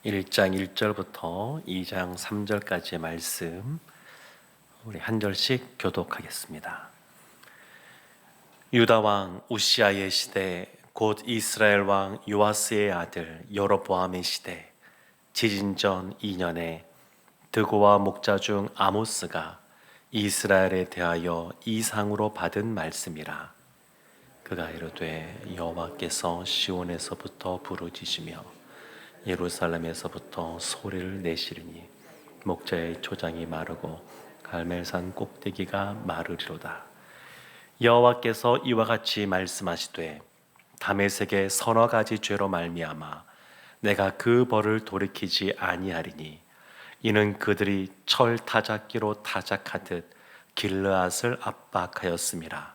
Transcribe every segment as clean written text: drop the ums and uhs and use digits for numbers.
1장 1절부터 2장 3절까지의 말씀 우리 한 절씩 교독하겠습니다. 유다 왕 우시아의 시대 곧 이스라엘 왕 요아스의 아들 여로보암의 시대 지진 전 2년에 드고와 목자 중 아모스가 이스라엘에 대하여 이상으로 받은 말씀이라. 그가 이르되 여호와께서 시온에서부터 부르짖으며 예루살렘에서부터 소리를 내시리니 목자의 초장이 마르고 갈멜산 꼭대기가 마르리로다. 여호와께서 이와 같이 말씀하시되 다메섹의 서너 가지 죄로 말미암아 내가 그 벌을 돌이키지 아니하리니 이는 그들이 철 타작기로 타작하듯 길르앗을 압박하였음이라.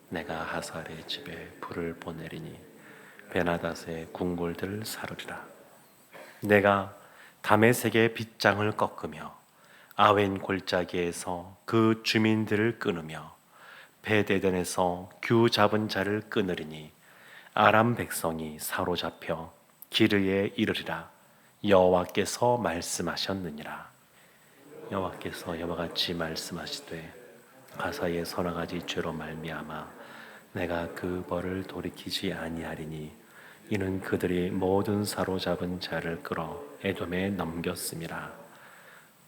내가 하살의 집에 불을 보내리니 베나닷의 궁궐들을 사르리라. 내가 다메섹의 빗장을 꺾으며 아웬 골짜기에서 그 주민들을 끊으며 베데덴에서 규 잡은 자를 끊으리니 아람 백성이 사로잡혀 기르에 이르리라. 여호와께서 말씀하셨느니라. 여호와께서 이와 같이 말씀하시되 가사의 서너 가지 죄로 말미암아 내가 그 벌을 돌이키지 아니하리니 이는 그들이 모든 사로잡은 자를 끌어 에돔에 넘겼음이라.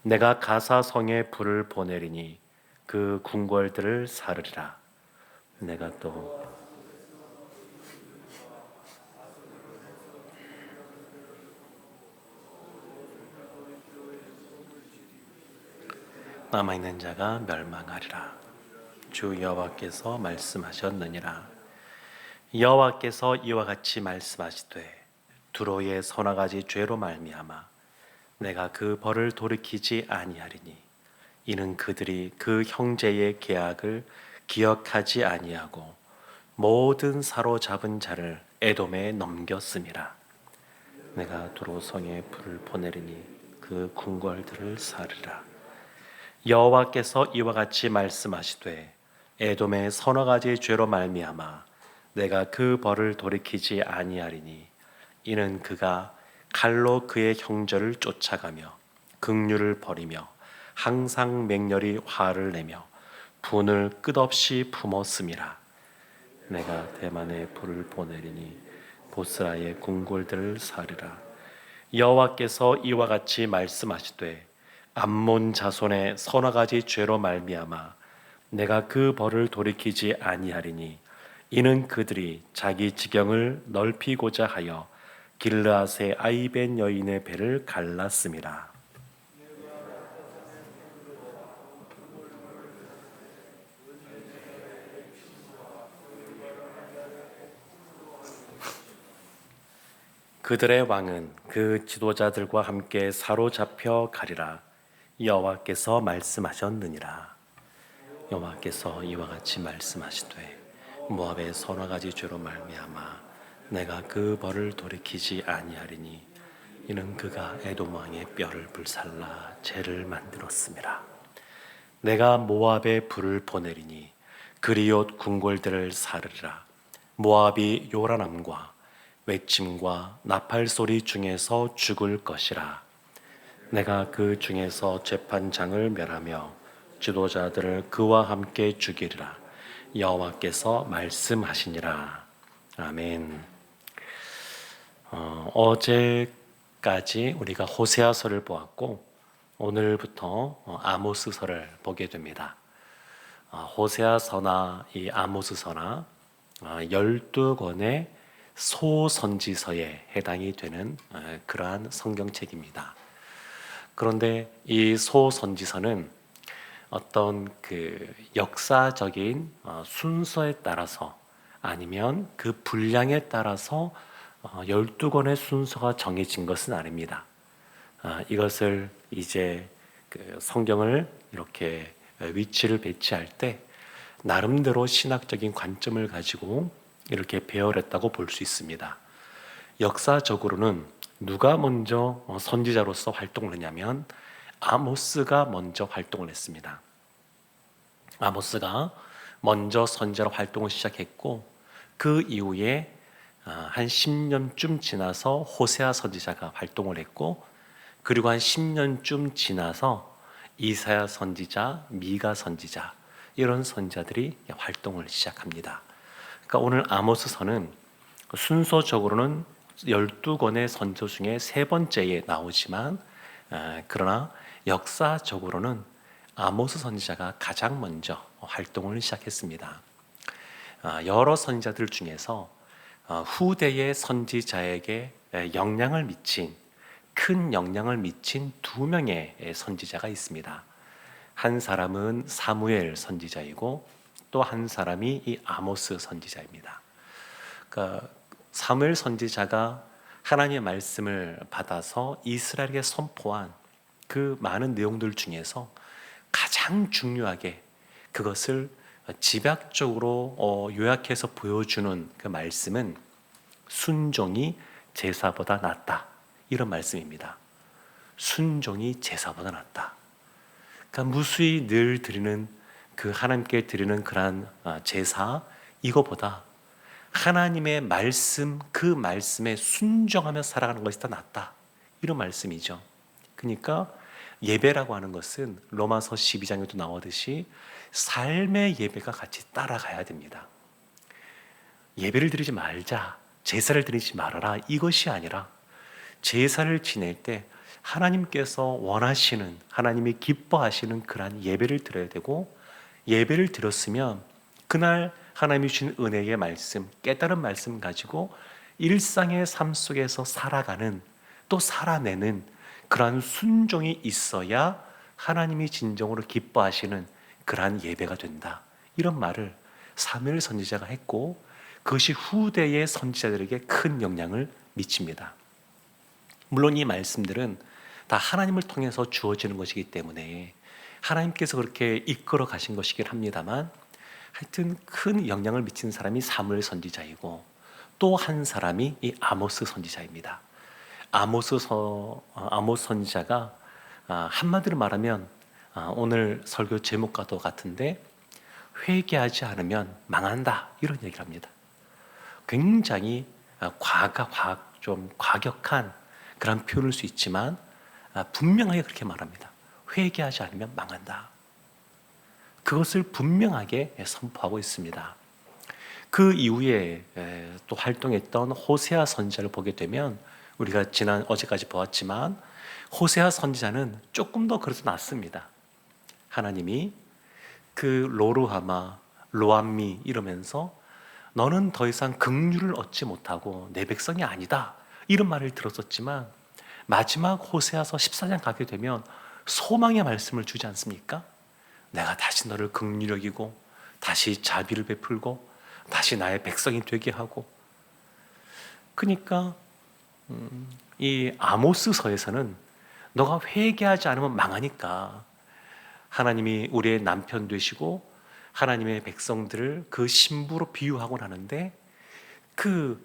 내가 가사 성에 불을 보내리니 그 궁궐들을 사르리라. 내가 또 남아있는 자가 멸망하리라. 주 여호와께서 말씀하셨느니라. 여호와께서 이와 같이 말씀하시되 두로의 서너 가지 죄로 말미암아 내가 그 벌을 돌이키지 아니하리니 이는 그들이 그 형제의 계약을 기억하지 아니하고 모든 사로잡은 자를 에돔에 넘겼음이라. 내가 두로 성에 불을 보내리니 그 궁궐들을 사르라. 여호와께서 이와 같이 말씀하시되 에돔의 서너 가지 죄로 말미암아 내가 그 벌을 돌이키지 아니하리니 이는 그가 칼로 그의 형제를 쫓아가며 긍휼을 버리며 항상 맹렬히 화를 내며 분을 끝없이 품었음이라. 내가 대만에 불을 보내리니 보스라의 궁궐들을 사르라. 여호와께서 이와 같이 말씀하시되 암몬 자손의 서너 가지 죄로 말미암아 내가 그 벌을 돌이키지 아니하리니 이는 그들이 자기 지경을 넓히고자 하여 길르앗의 아이벤 여인의 배를 갈랐음이라. 그들의 왕은 그 지도자들과 함께 사로잡혀 가리라. 여호와께서 말씀하셨느니라. 여호와께서 이와 같이 말씀하시되 모압의 서너 가지 죄로 말미암아 내가 그 벌을 돌이키지 아니하리니 이는 그가 에돔 왕의 뼈를 불살라 죄를 만들었음이라. 내가 모압에 불을 보내리니 그리옷 궁궐들을 사르리라. 모압이 요란함과 외침과 나팔 소리 중에서 죽을 것이라. 내가 그 중에서 재판장을 멸하며 지도자들을 그와 함께 죽이리라. 여호와께서 말씀하시니라. 아멘. 어제까지 우리가 호세아서를 보았고 오늘부터 아모스서를 보게 됩니다. 호세아서나 이 아모스서나 12권의 소선지서에 해당이 되는 그러한 성경책입니다. 그런데 이 소선지서는 어떤 그 역사적인 순서에 따라서 아니면 그 분량에 따라서 12권의 순서가 정해진 것은 아닙니다. 이것을 이제 그 성경을 이렇게 위치를 배치할 때 나름대로 신학적인 관점을 가지고 이렇게 배열했다고 볼 수 있습니다. 역사적으로는 누가 먼저 선지자로서 활동을 했냐면 아모스가 먼저 활동을 했습니다. 아모스가 먼저 선지자로 활동을 시작했고 그 이후에 한 10년쯤 지나서 호세아 선지자가 활동을 했고, 그리고 한 10년쯤 지나서 이사야 선지자, 미가 선지자, 이런 선지자들이 활동을 시작합니다. 그러니까 오늘 아모스서는 순서적으로는 12권의 선조 중에 세 번째에 나오지만, 그러나 역사적으로는 아모스 선지자가 가장 먼저 활동을 시작했습니다. 여러 선지자들 중에서 후대의 선지자에게 큰 영향을 미친 두 명의 선지자가 있습니다. 한 사람은 사무엘 선지자이고 또 한 사람이 이 아모스 선지자입니다. 그러니까 사무엘 선지자가 하나님의 말씀을 받아서 이스라엘에게 선포한 그 많은 내용들 중에서 가장 중요하게 그것을 집약적으로 요약해서 보여주는 그 말씀은 순종이 제사보다 낫다, 이런 말씀입니다. 순종이 제사보다 낫다. 그러니까 무수히 늘 드리는 그 하나님께 드리는 그러한 제사, 이거보다 하나님의 말씀, 그 말씀에 순종하며 살아가는 것이 더 낫다, 이런 말씀이죠. 그러니까 예배라고 하는 것은 로마서 12장에도 나오듯이 삶의 예배가 같이 따라가야 됩니다. 예배를 드리지 말자, 제사를 드리지 말아라, 이것이 아니라 제사를 지낼 때 하나님께서 원하시는, 하나님이 기뻐하시는 그러한 예배를 드려야 되고, 예배를 드렸으면 그날 하나님이 주신 은혜의 말씀, 깨달은 말씀 가지고 일상의 삶 속에서 살아가는, 또 살아내는 그러한 순종이 있어야 하나님이 진정으로 기뻐하시는 그러한 예배가 된다, 이런 말을 사무엘 선지자가 했고, 그것이 후대의 선지자들에게 큰 영향을 미칩니다. 물론 이 말씀들은 다 하나님을 통해서 주어지는 것이기 때문에 하나님께서 그렇게 이끌어 가신 것이긴 합니다만, 하여튼 큰 영향을 미친 사람이 사무엘 선지자이고 또 한 사람이 이 아모스 선지자입니다. 아모스 선지자가 한마디로 말하면 오늘 설교 제목과도 같은데, 회개하지 않으면 망한다, 이런 얘기를 합니다. 굉장히 좀 과격한 그런 표현일 수 있지만 분명하게 그렇게 말합니다. 회개하지 않으면 망한다. 그것을 분명하게 선포하고 있습니다. 그 이후에 또 활동했던 호세아 선지자를 보게 되면, 우리가 어제까지 보았지만 호세아 선지자는 조금 더 그래서 낫습니다. 하나님이 그 로르하마, 로암미 이러면서 너는 더 이상 긍휼을 얻지 못하고 내 백성이 아니다, 이런 말을 들었었지만 마지막 호세아서 14장 가게 되면 소망의 말씀을 주지 않습니까? 내가 다시 너를 긍휼히 여기고 다시 자비를 베풀고 다시 나의 백성이 되게 하고. 그러니까 이 아모스서에서는 너가 회개하지 않으면 망하니까 하나님이 우리의 남편 되시고 하나님의 백성들을 그 신부로 비유하곤 하는데, 그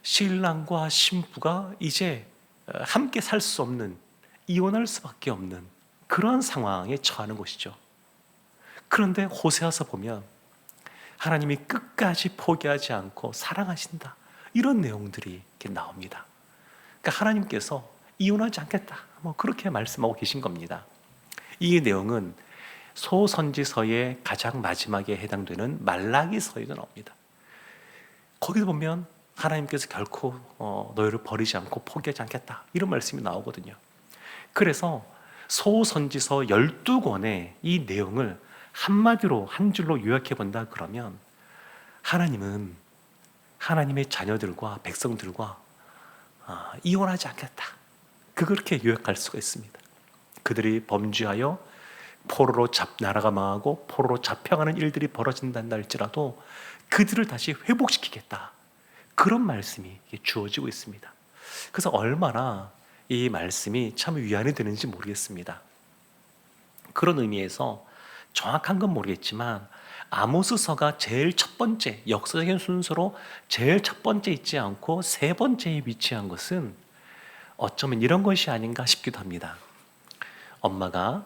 신랑과 신부가 이제 함께 살 수 없는, 이혼할 수밖에 없는 그런 상황에 처하는 것이죠. 그런데 호세아서 보면 하나님이 끝까지 포기하지 않고 사랑하신다, 이런 내용들이 이렇게 나옵니다. 그러니까 하나님께서 이혼하지 않겠다, 그렇게 말씀하고 계신 겁니다. 이 내용은 소선지서의 가장 마지막에 해당되는 말라기서에도 나옵니다. 거기도 보면 하나님께서 결코 너희를 버리지 않고 포기하지 않겠다, 이런 말씀이 나오거든요. 그래서 소선지서 12권의 이 내용을 한마디로 한 줄로 요약해 본다 그러면, 하나님은 하나님의 자녀들과 백성들과 이혼하지 않겠다, 그렇게 요약할 수가 있습니다. 그들이 범죄하여 포로로 나라가 망하고 포로로 잡혀가는 일들이 벌어진단다 할지라도 그들을 다시 회복시키겠다, 그런 말씀이 주어지고 있습니다. 그래서 얼마나 이 말씀이 참 위안이 되는지 모르겠습니다. 그런 의미에서 정확한 건 모르겠지만 아모스서가 제일 첫 번째, 역사적인 순서로 제일 첫 번째 있지 않고 세 번째에 위치한 것은 어쩌면 이런 것이 아닌가 싶기도 합니다. 엄마가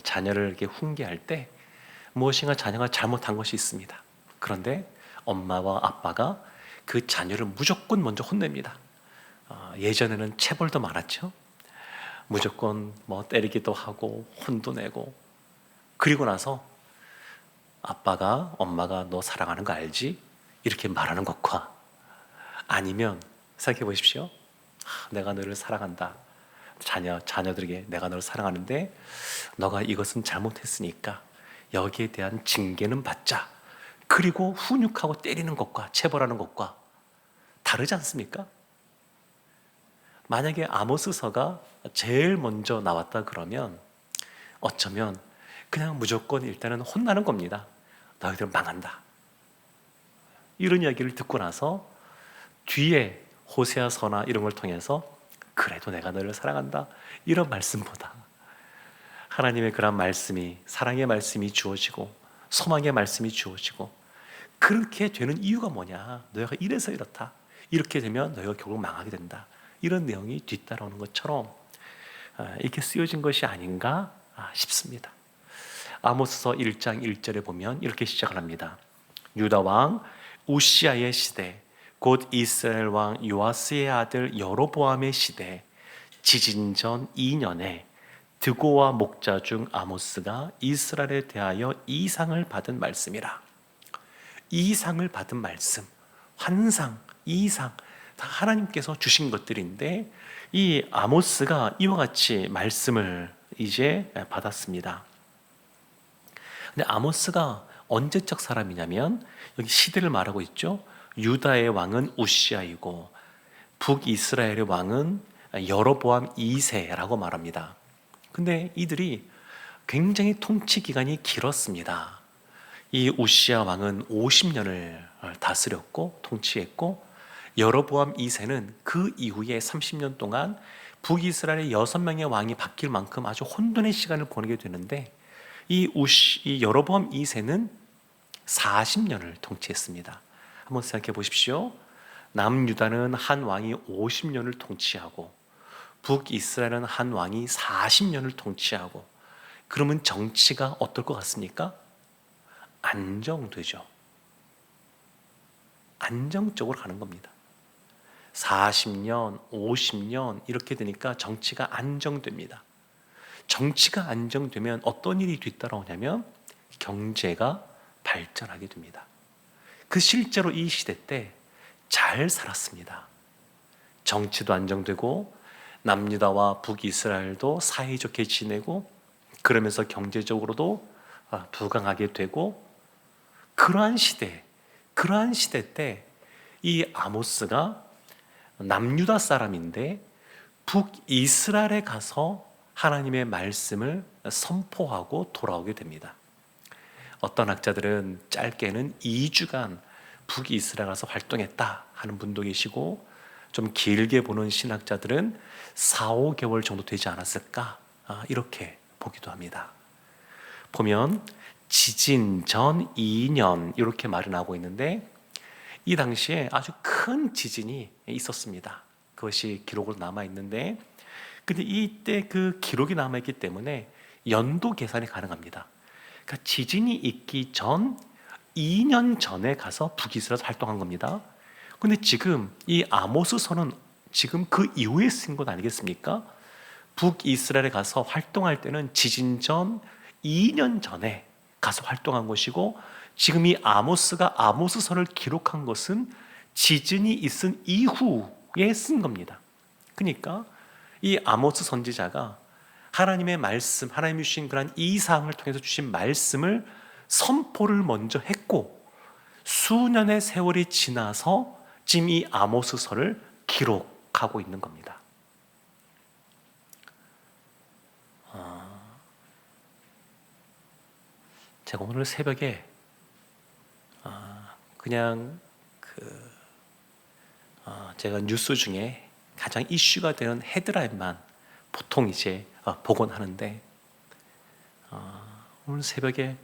자녀를 이렇게 훈계할 때 무엇인가 자녀가 잘못한 것이 있습니다. 그런데 엄마와 아빠가 그 자녀를 무조건 먼저 혼냅니다. 예전에는 체벌도 많았죠. 무조건 뭐 때리기도 하고 혼도 내고, 그리고 나서 아빠가 엄마가 너 사랑하는 거 알지? 이렇게 말하는 것과, 아니면 생각해 보십시오. 내가 너를 사랑한다. 자녀들에게 내가 너를 사랑하는데 너가 이것은 잘못했으니까 여기에 대한 징계는 받자. 그리고 훈육하고 때리는 것과 체벌하는 것과 다르지 않습니까? 만약에 아모스서가 제일 먼저 나왔다 그러면 어쩌면 그냥 무조건 일단은 혼나는 겁니다. 너희들 망한다. 이런 이야기를 듣고 나서 뒤에 호세아서나 이런 걸 통해서 그래도 내가 너를 사랑한다, 이런 말씀보다 하나님의 그런 말씀이, 사랑의 말씀이 주어지고 소망의 말씀이 주어지고, 그렇게 되는 이유가 뭐냐, 너희가 이래서 이렇다, 이렇게 되면 너희가 결국 망하게 된다, 이런 내용이 뒤따라오는 것처럼 이렇게 쓰여진 것이 아닌가 싶습니다. 아모스서 1장 1절에 보면 이렇게 시작을 합니다. 유다 왕 우시아의 시대, 곧 이스라엘 왕 요아스의 아들 여로보암의 시대, 지진 전 2년에 드고와 목자 중 아모스가 이스라엘에 대하여 이상을 받은 말씀이라. 이상을 받은 말씀, 환상, 이상, 다 하나님께서 주신 것들인데 이 아모스가 이와 같이 말씀을 이제 받았습니다. 근데 아모스가 언제적 사람이냐면, 여기 시대를 말하고 있죠. 유다의 왕은 우시아이고 북이스라엘의 왕은 여로보암 2세라고 말합니다. 근데 이들이 굉장히 통치 기간이 길었습니다. 이 우시아 왕은 50년을 다스렸고 통치했고, 여로보암 2세는 그 이후에 30년 동안 북이스라엘의 6명의 왕이 바뀔 만큼 아주 혼돈의 시간을 보내게 되는데, 이 여로보암 2세는 40년을 통치했습니다. 한번 생각해 보십시오. 남유다는 한 왕이 50년을 통치하고 북이스라엘은 한 왕이 40년을 통치하고, 그러면 정치가 어떨 것 같습니까? 안정되죠. 안정적으로 가는 겁니다. 40년, 50년 이렇게 되니까 정치가 안정됩니다. 정치가 안정되면 어떤 일이 뒤따라오냐면 경제가 발전하게 됩니다. 그 실제로 이 시대 때 잘 살았습니다. 정치도 안정되고 남유다와 북이스라엘도 사이좋게 지내고, 그러면서 경제적으로도 부강하게 되고, 그러한 시대 때 이 아모스가 남유다 사람인데 북이스라엘에 가서 하나님의 말씀을 선포하고 돌아오게 됩니다. 어떤 학자들은 짧게는 2주간 북이스라엘 가서 활동했다 하는 분도 계시고, 좀 길게 보는 신학자들은 4, 5개월 정도 되지 않았을까, 이렇게 보기도 합니다. 보면 지진 전 2년 이렇게 말이 나오고 있는데, 이 당시에 아주 큰 지진이 있었습니다. 그것이 기록으로 남아 있는데, 근데 이때 그 기록이 남아 있기 때문에 연도 계산이 가능합니다. 그러니까 지진이 있기 전 2년 전에 가서 북이스라엘에서 활동한 겁니다. 근데 지금 이 아모스서는 지금 그 이후에 쓴 것 아니겠습니까? 북이스라엘에 가서 활동할 때는 지진 전 2년 전에 가서 활동한 것이고, 지금 이 아모스가 아모스서를 기록한 것은 지진이 있은 이후에 쓴 겁니다. 그러니까 이 아모스 선지자가 하나님의 말씀, 하나님이 주신 그런 이상을 통해서 주신 말씀을 선포를 먼저 했고, 수년의 세월이 지나서 지금 이 아모스서를 기록하고 있는 겁니다. 제가 오늘 새벽에 그냥 제가 뉴스 중에 가장 이슈가 되는 헤드라인만 보통 이제 보곤 하는데, 오늘 새벽에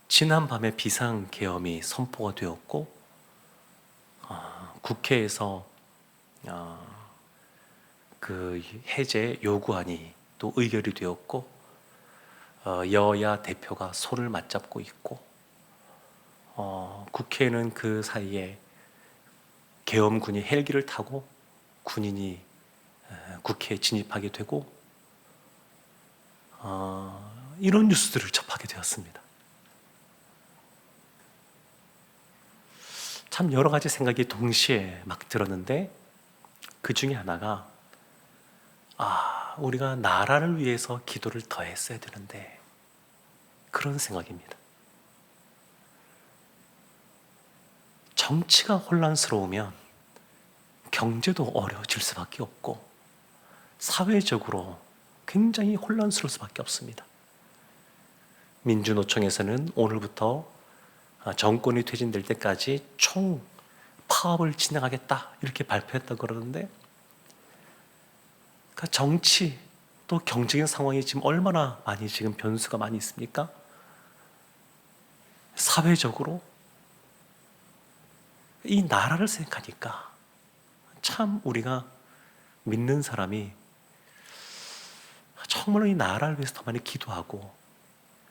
지난밤에 비상계엄이 선포가 되었고, 국회에서 그 해제 요구안이 또 의결이 되었고, 여야 대표가 손을 맞잡고 있고, 국회는 그 사이에 계엄군이 헬기를 타고 군인이 국회에 진입하게 되고 이런 뉴스들을 접하게 되었습니다. 참 여러 가지 생각이 동시에 막 들었는데 그 중에 하나가 우리가 나라를 위해서 기도를 더 했어야 되는데 그런 생각입니다. 정치가 혼란스러우면 경제도 어려워질 수밖에 없고 사회적으로 굉장히 혼란스러울 수밖에 없습니다. 민주노총에서는 오늘부터 정권이 퇴진될 때까지 총 파업을 진행하겠다 이렇게 발표했다고 그러는데, 그러니까 정치 또 경제적인 상황이 지금 얼마나 많이 지금 변수가 많이 있습니까? 사회적으로 이 나라를 생각하니까 참 우리가 믿는 사람이 정말로 이 나라를 위해서 더 많이 기도하고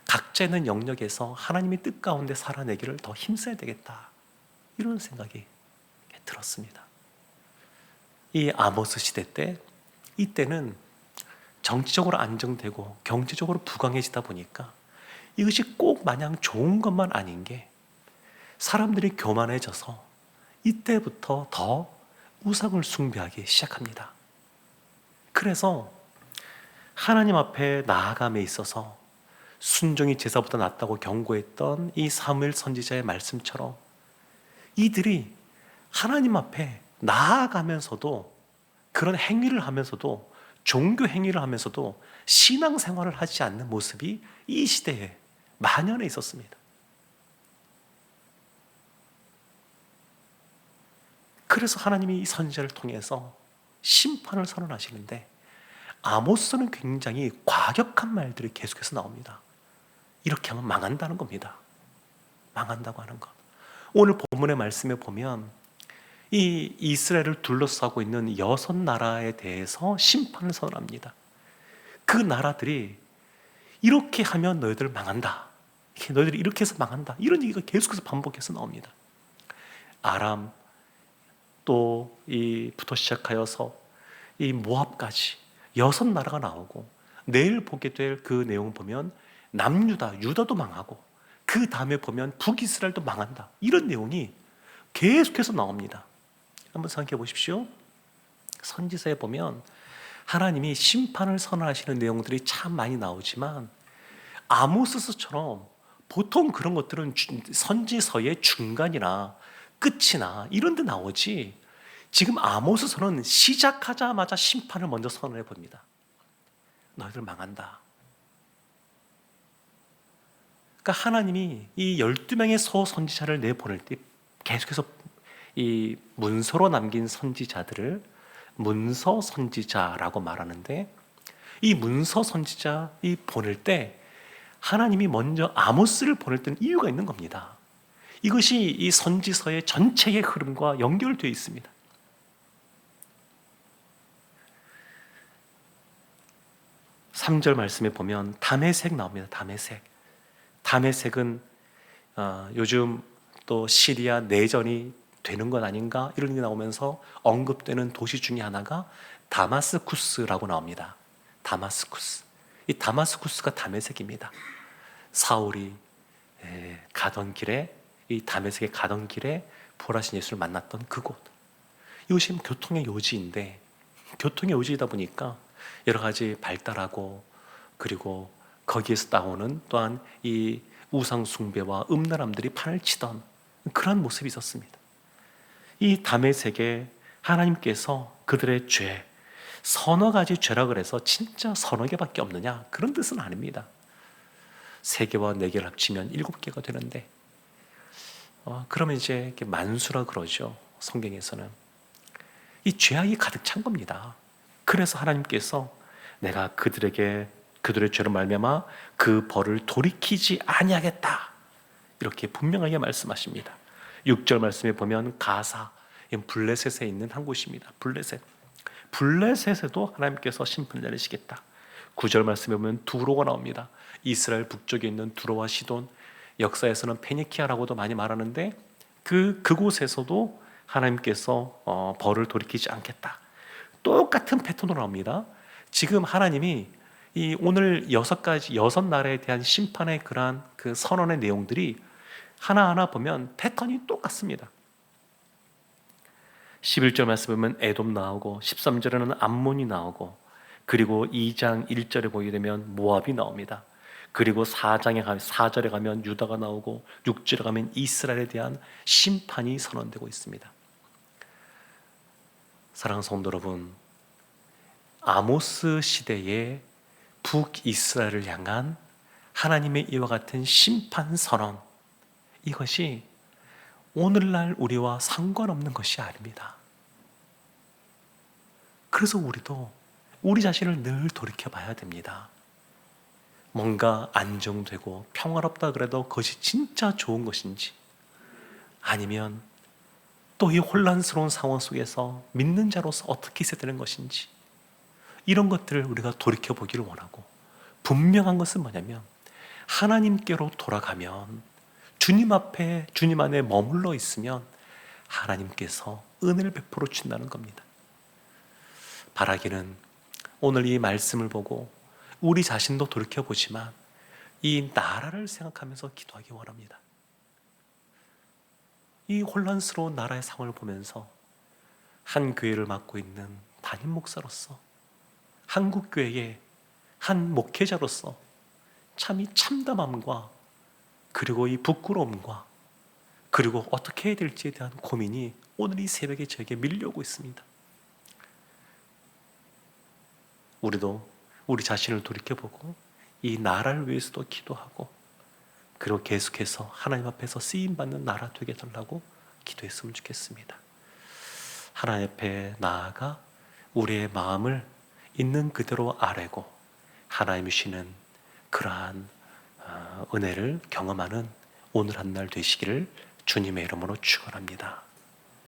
각자 있는 영역에서 하나님의 뜻 가운데 살아내기를 더 힘써야 되겠다, 이런 생각이 들었습니다. 이 아모스 시대 때, 이때는 정치적으로 안정되고 경제적으로 부강해지다 보니까 이것이 꼭 마냥 좋은 것만 아닌 게 사람들이 교만해져서 이때부터 더 우상을 숭배하기 시작합니다. 그래서 하나님 앞에 나아감에 있어서 순종이 제사보다 낫다고 경고했던 이 사무엘 선지자의 말씀처럼 이들이 하나님 앞에 나아가면서도, 그런 행위를 하면서도, 종교 행위를 하면서도 신앙생활을 하지 않는 모습이 이 시대에 만연해 있었습니다. 그래서 하나님이 이 선지자를 통해서 심판을 선언하시는데, 아모스는 굉장히 과격한 말들이 계속해서 나옵니다. 이렇게 하면 망한다는 겁니다. 망한다고 하는 것. 오늘 본문의 말씀에 보면 이 이스라엘을 둘러싸고 있는 6나라에 대해서 심판을 선언합니다. 그 나라들이 이렇게 하면 너희들 망한다, 너희들이 이렇게 해서 망한다, 이런 얘기가 계속해서 반복해서 나옵니다. 아람, 또 이부터 시작하여서 이 모압까지 6나라가 나오고, 내일 보게 될 그 내용을 보면 남유다, 유다도 망하고 그 다음에 보면 북이스라엘도 망한다, 이런 내용이 계속해서 나옵니다. 한번 생각해 보십시오. 선지서에 보면 하나님이 심판을 선언하시는 내용들이 참 많이 나오지만 아모스서처럼 보통 그런 것들은 선지서의 중간이나 끝이나 이런 데 나오지, 지금 아모스서는 시작하자마자 심판을 먼저 선언해 봅니다. 너희들 망한다. 그러니까 하나님이 이 12명의 소선지자를 내보낼 때 계속해서 이 문서로 남긴 선지자들을 문서 선지자라고 말하는데, 이 문서 선지자 이 보낼 때 하나님이 먼저 아모스를 보낼 때는 이유가 있는 겁니다. 이것이 이 선지서의 전체의 흐름과 연결되어 있습니다. 삼 절 말씀에 보면 다메섹 나옵니다. 다메섹은 요즘 또 시리아 내전이 되는 것 아닌가 이런 게 나오면서 언급되는 도시 중에 하나가 다마스쿠스라고 나옵니다. 다마스쿠스. 이 다마스쿠스가 다메섹입니다. 사울이 가던 길에, 이 다메섹에 가던 길에 부활하신 예수를 만났던 그곳. 이것이 교통의 요지인데, 교통의 요지이다 보니까 여러 가지 발달하고, 그리고 거기에서 나오는 또한 이 우상 숭배와 음란함들이 판을 치던 그런 모습이 있었습니다. 이 다메섹에 하나님께서 그들의 죄, 서너 가지 죄라 그래서 진짜 서너 개밖에 없느냐, 그런 뜻은 아닙니다. 3개와 4개를 합치면 7개가 되는데, 그러면 이제 이렇게 만수라 그러죠. 성경에서는 이 죄악이 가득 찬 겁니다. 그래서 하나님께서 내가 그들의 죄로 말미암아 그 벌을 돌이키지 아니하겠다, 이렇게 분명하게 말씀하십니다. 6절 말씀에 보면 가사, 블레셋에 있는 한 곳입니다. 블레셋에도 하나님께서 심판을 내리시겠다. 9절 말씀에 보면 두로가 나옵니다. 이스라엘 북쪽에 있는 두로와 시돈, 역사에서는 페니키아라고도 많이 말하는데 그곳에서도 하나님께서 벌을 돌이키지 않겠다. 똑같은 패턴으로 나옵니다. 지금 하나님이 이 오늘 여섯 나라에 대한 심판의 그러한 그 선언의 내용들이 하나하나 보면 패턴이 똑같습니다. 11절 말씀 보면 에돔 나오고 13절에는 암몬이 나오고 그리고 2장 1절에 보게 되면 모압이 나옵니다. 그리고 4절에 가면 유다가 나오고 6절에 가면 이스라엘에 대한 심판이 선언되고 있습니다. 사랑하는 성도 여러분, 아모스 시대의 북이스라엘을 향한 하나님의 이와 같은 심판 선언, 이것이 오늘날 우리와 상관없는 것이 아닙니다. 그래서 우리도 우리 자신을 늘 돌이켜봐야 됩니다. 뭔가 안정되고 평화롭다 그래도 그것이 진짜 좋은 것인지, 아니면 또 이 혼란스러운 상황 속에서 믿는 자로서 어떻게 있어야 되는 것인지, 이런 것들을 우리가 돌이켜보기를 원하고, 분명한 것은 뭐냐면 하나님께로 돌아가면, 주님 앞에 주님 안에 머물러 있으면 하나님께서 은혜를 베풀어 주신다는 겁니다. 바라기는 오늘 이 말씀을 보고 우리 자신도 돌이켜보지만 이 나라를 생각하면서 기도하기 원합니다. 이 혼란스러운 나라의 상황을 보면서 한 교회를 맡고 있는 담임 목사로서, 한국 교회의 한 목회자로서 참 이 참담함과 그리고 이 부끄러움과 그리고 어떻게 해야 될지에 대한 고민이 오늘 이 새벽에 저에게 밀려오고 있습니다. 우리도 우리 자신을 돌이켜보고 이 나라를 위해서도 기도하고, 그리고 계속해서 하나님 앞에서 쓰임받는 나라 되게 해달라고 기도했으면 좋겠습니다. 하나님 앞에 나아가 우리의 마음을 있는 그대로 아뢰고 하나님이 주시는 그러한 은혜를 경험하는 오늘 한 날 되시기를 주님의 이름으로 축원합니다.